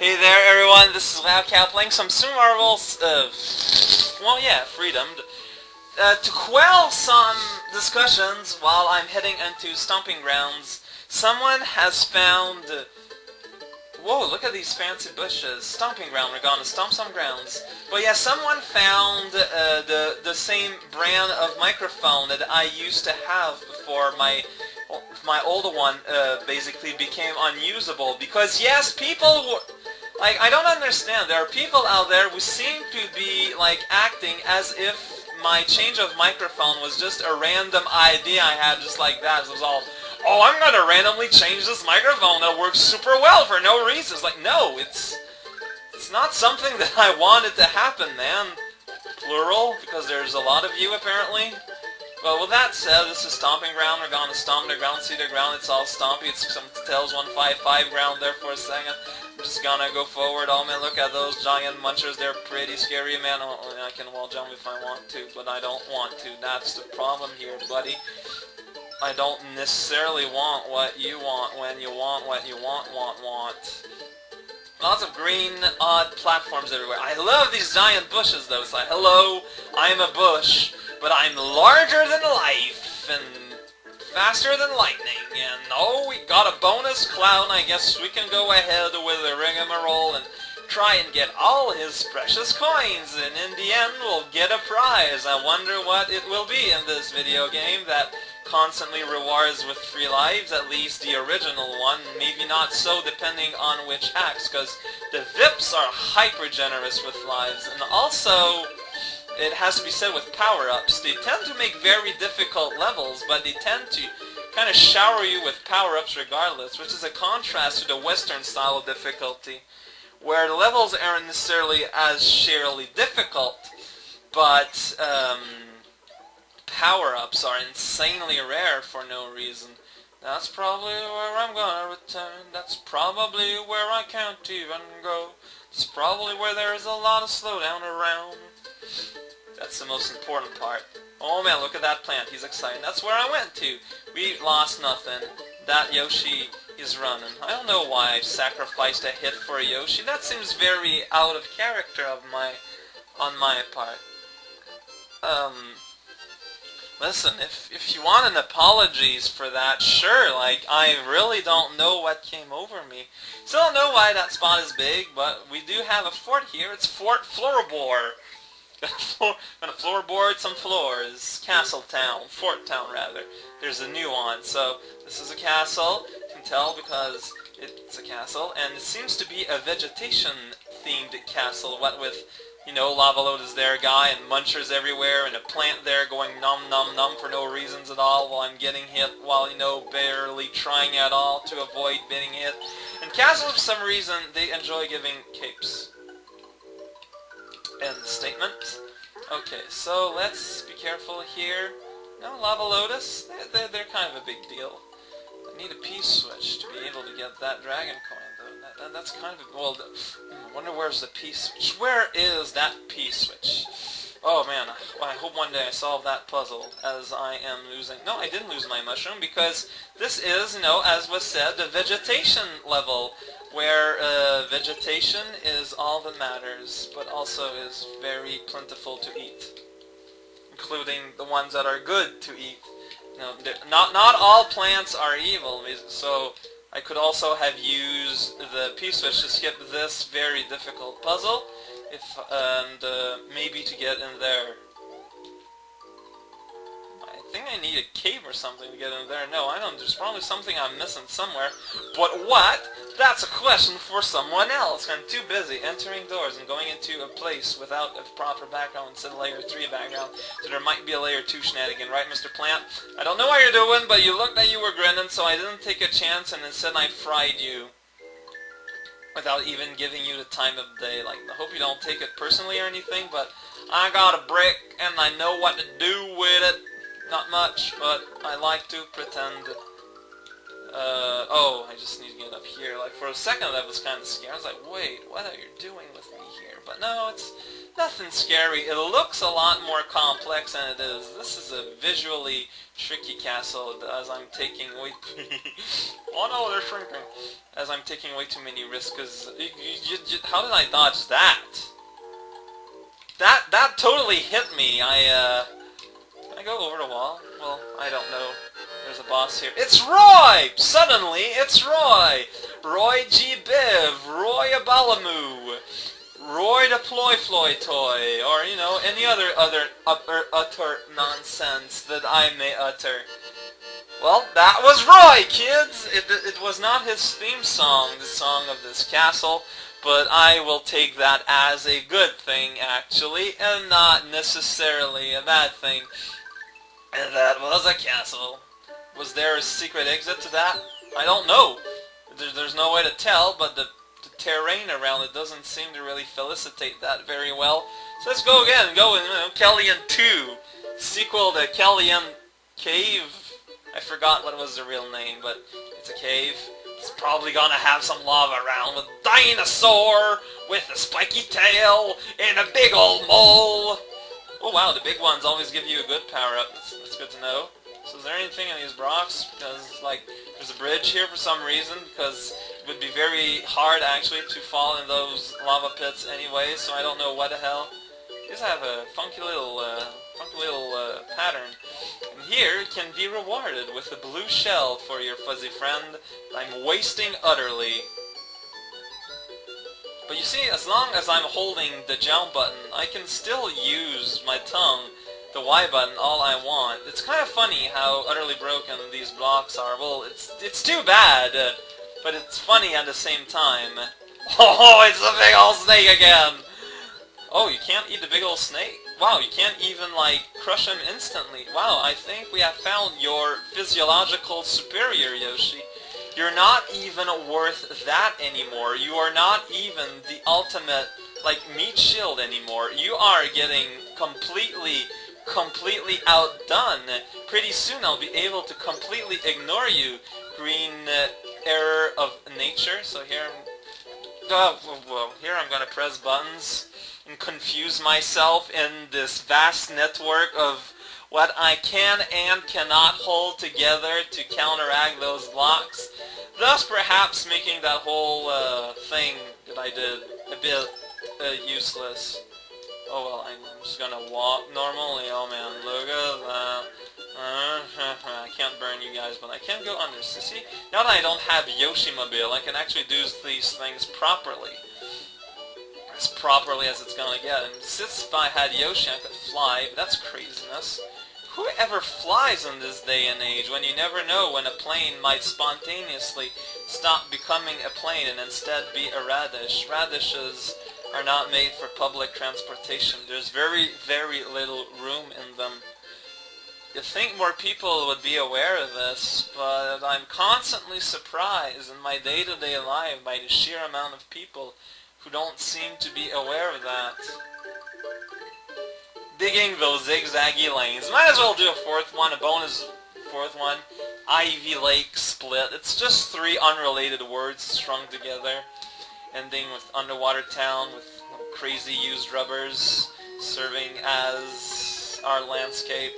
Hey there everyone, this is Loudcow playing some Super Marvel's, Freedom. To quell some discussions while I'm heading into Stomping Grounds, someone has found... Whoa, look at these fancy bushes. Stomping Ground, we're gonna stomp some grounds. But yeah, someone found the same brand of microphone that I used to have before my older one basically became unusable. Because yes, people were... Like, I don't understand. There are people out there who seem to be, like, acting as if my change of microphone was just a random idea I had just like that. It was all, oh, I'm gonna randomly change this microphone that works super well for no reason. It's like, no, it's not something that I wanted to happen, man. Plural, because there's a lot of you, apparently. Well, with that said, this is Stomping Ground. We're gonna stomp the ground, see the ground. It's all stompy. It's some Tails 155 ground there for a second. I'm just gonna go forward. Oh man, look at those giant munchers. They're pretty scary, man. Oh, I can wall jump if I want to, but I don't want to. That's the problem here, buddy. I don't necessarily want what you want when you want what you want. Lots of green, odd platforms everywhere. I love these giant bushes, though. It's like, hello, I'm a bush, but I'm larger than life, and faster than lightning, and oh, we got a bonus clown. I guess we can go ahead with the rigmarole and try and get all his precious coins, and in the end we'll get a prize. I wonder what it will be in this video game that constantly rewards with free lives, at least the original one. Maybe not so depending on which acts, because the VIPs are hyper generous with lives, and also it has to be said with power-ups. They tend to make very difficult levels, but they tend to kind of shower you with power-ups regardless, which is a contrast to the Western style of difficulty, where the levels aren't necessarily as sheerly difficult, but power-ups are insanely rare for no reason. That's probably where I'm gonna return. That's probably where I can't even go. It's probably where there's a lot of slowdown around. That's the most important part. Oh man, look at that plant. He's excited. That's where I went to. We lost nothing. That Yoshi is running. I don't know why I sacrificed a hit for a Yoshi. That seems very out of character on my part. Listen, if you want an apologies for that, sure, like, I really don't know what came over me. Still don't know why that spot is big, but we do have a fort here. It's Fort Florabor. Gonna floorboard some floors. Castletown. Fort Town, rather. There's a nuance. So, this is a castle. You can tell because it's a castle. And it seems to be a vegetation-themed castle. What with, you know, Lava Lotus there, guy, and munchers everywhere, and a plant there going nom nom nom for no reasons at all while I'm getting hit, while, you know, barely trying at all to avoid getting hit. And castles, for some reason, they enjoy giving capes. End statement. Okay, so let's be careful here. No, Lava Lotus, they're kind of a big deal. I need a peace switch to be able to get that dragon coin, though. That's kind of a... Well, I wonder where's the peace switch. Where is that peace switch? Oh man, I hope one day I solve that puzzle, as I am losing... No, I didn't lose my mushroom, because this is, you know, as was said, the vegetation level, where vegetation is all that matters, but also is very plentiful to eat, including the ones that are good to eat. You know, not all plants are evil, so I could also have used the P-switch to skip this very difficult puzzle, and maybe to get in there. I think I need a cave or something to get in there. No, I don't. There's probably something I'm missing somewhere. But what? That's a question for someone else. I'm too busy entering doors and going into a place without a proper background instead of layer 3 background. So there might be a layer 2 shenanigan, right, Mr. Plant? I don't know what you're doing, but you looked like you were grinning, so I didn't take a chance, and instead I fried you without even giving you the time of day. Like, I hope you don't take it personally or anything, but I got a brick, and I know what to do with it. Not much, but I like to pretend Oh, I just need to get up here. Like, for a second that was kind of scary. I was like, wait, what are you doing with me here? But no, it's nothing scary. It looks a lot more complex than it is. This is a visually tricky castle as I'm taking way... oh no, they're shrinking. As I'm taking way too many risks, because... how did I dodge that? That totally hit me. Can I go over the wall? Well, I don't know. There's a boss here. It's Roy! Suddenly, it's Roy! Roy G. Biv, Roy Abalamu, Roy the Ploy Floy Toy, or, you know, any other utter nonsense that I may utter. Well, that was Roy, kids! It was not his theme song, the song of this castle, but I will take that as a good thing, actually, and not necessarily a bad thing. And that was a castle. Was there a secret exit to that? I don't know. There's no way to tell, but the terrain around it doesn't seem to really felicitate that very well. So let's go again. Go in, Calientwo. Sequel to Eliam Cave. I forgot what was the real name, but it's a cave. It's probably gonna have some lava around with dinosaur with a spiky tail and a big old mole. Oh wow, the big ones always give you a good power-up. That's good to know. So is there anything in these rocks? Because, like, there's a bridge here for some reason, because it would be very hard, actually, to fall in those lava pits anyway, so I don't know what the hell. These have a funky little pattern. And here can be rewarded with a blue shell for your fuzzy friend I'm wasting utterly. But you see, as long as I'm holding the jump button, I can still use my tongue, the Y button, all I want. It's kind of funny how utterly broken these blocks are. Well, it's too bad, but it's funny at the same time. Oh, it's the big old snake again! Oh, you can't eat the big old snake? Wow, you can't even, like, crush him instantly. Wow, I think we have found your physiological superior, Yoshi. You're not even worth that anymore. You are not even the ultimate, like, meat shield anymore. You are getting completely outdone. Pretty soon I'll be able to completely ignore you, green error of nature. So here I'm gonna press buttons and confuse myself in this vast network of what I can and cannot hold together to counteract those blocks, thus perhaps making that whole thing that I did a bit useless. Oh well, I'm just gonna walk normally. Oh man, look at that. I can't burn you guys, but I can go under. So see, now that I don't have Yoshi-mobile, I can actually do these things properly. As properly as it's gonna get. And since if I had Yoshi, I could fly, but that's craziness. Who ever flies in this day and age when you never know when a plane might spontaneously stop becoming a plane and instead be a radish? Radishes are not made for public transportation. There's very, very little room in them. You'd think more people would be aware of this, but I'm constantly surprised in my day-to-day life by the sheer amount of people who don't seem to be aware of that. Digging those zigzaggy lanes. Might as well do a fourth one, a bonus fourth one. Ivy Lake Split. It's just 3 unrelated words strung together. Ending with Underwater Town with crazy used rubbers serving as our landscape.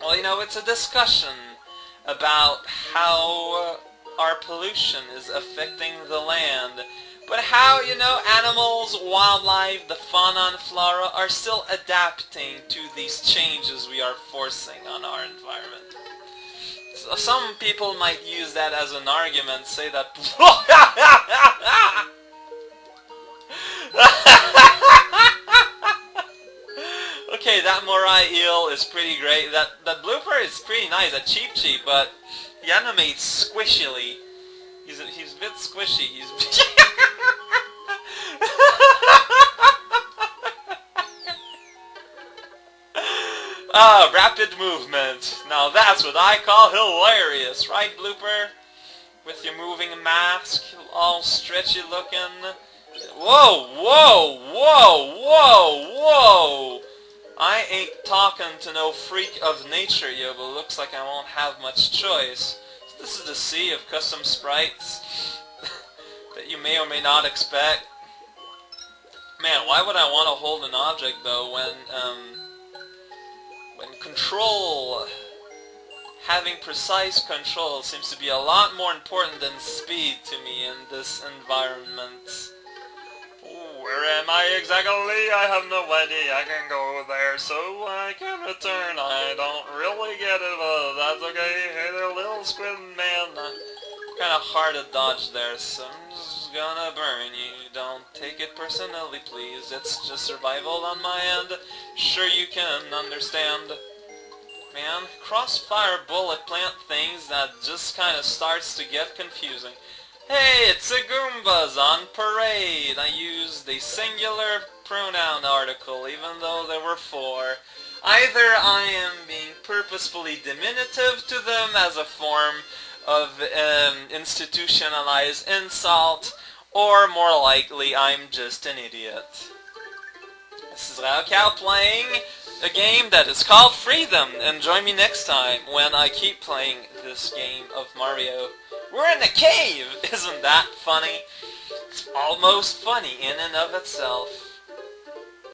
Well, you know, it's a discussion about how our pollution is affecting the land. But how, you know, animals, wildlife, the fauna and flora are still adapting to these changes we are forcing on our environment. So some people might use that as an argument, say that... Okay, that Morai eel is pretty great. That blooper is pretty nice, that Cheep, but he animates squishily. He's a bit squishy. Rapid movement. Now that's what I call hilarious, right, Blooper? With your moving mask, all stretchy looking. Whoa, whoa, whoa, whoa, whoa! I ain't talking to no freak of nature, yo, but looks like I won't have much choice. This is the sea of custom sprites that you may or may not expect. Man, why would I want to hold an object though when control, having precise control seems to be a lot more important than speed to me in this environment. Where am I exactly? I have no idea. I can go there so I can return. I don't really get it, but that's okay. Hey there, little squid man. Kinda hard to dodge there, so I'm just gonna burn you. Don't take it personally, please. It's just survival on my end. Sure you can understand. Man, crossfire bullet plant things that just kinda starts to get confusing. Hey, it's a Goombas on parade! I used a singular pronoun article, even though there were 4. Either I am being purposefully diminutive to them as a form of institutionalized insult, or more likely, I'm just an idiot. This is Cow playing a game that is called Freedom, and join me next time when I keep playing this game of Mario. We're in a cave! Isn't that funny? It's almost funny in and of itself.